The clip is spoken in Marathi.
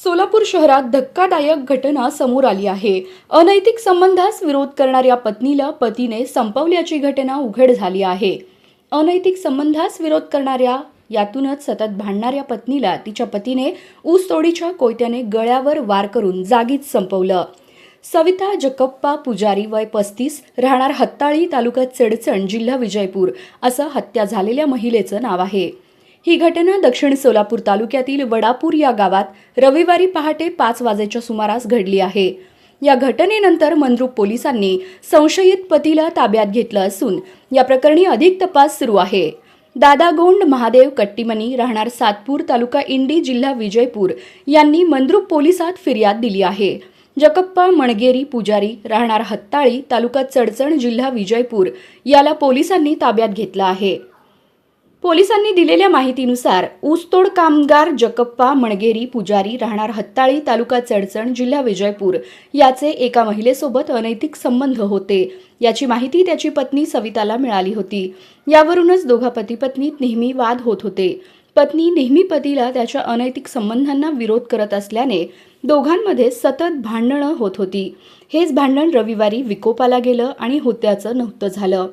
सोलापूर शहरात धक्कादायक घटना समोर आली आहे। अनैतिक संबंधास विरोध करणाऱ्या पत्नीला पतीने संपवल्याची घटना उघड झाली आहे। अनैतिक संबंधास विरोध करणाऱ्या यातूनच सतत भांडणाऱ्या पत्नीला तिच्या पतीने ऊसतोडीच्या कोयत्याने गळ्यावर वार करून जागीच संपवलं। सविता जकप्पा पुजारी वय 35 राहणार हत्ताळी तालुका चडचण जिल्हा विजयपूर असं हत्या झालेल्या महिलेचं नाव आहे। ही घटना दक्षिण सोलापूर तालुक्यातील वडापूर या गावात रविवारी पहाटे 5 वाजेच्या सुमारास घडली आहे। या घटनेनंतर मंद्रुप पोलिसांनी संशयित पतीला ताब्यात घेतलं असून या प्रकरणी अधिक तपास सुरू आहे। दादागोंड महादेव कट्टीमनी राहणार सातपूर तालुका इंडी जिल्हा विजयपूर यांनी मंद्रुप पोलिसात फिर्याद दिली आहे। जकप्पा मणगेरी पुजारी राहणार हत्ताळी तालुका चडचण जिल्हा विजयपूर याला पोलिसांनी ताब्यात घेतलं आहे। पोलिसांनी दिलेल्या माहितीनुसार ऊसतोड कामगार जकप्पा मणगेरी पुजारी राहणार हत्ताळी तालुका चडचण जिल्हा विजयपूर याचे एका महिलेसोबत अनैतिक संबंध होते। याची माहिती त्याची पत्नी सविताला मिळाली होती। यावरूनच दोघा पती पत्नीत नेहमी वाद होत होते। पत्नी नेहमी पतीला त्याच्या अनैतिक संबंधांना विरोध करत असल्याने दोघांमध्ये सतत भांडणं होत होती। हेच भांडण रविवारी विकोपाला गेलं आणि होत्याचं नव्हतं झालं।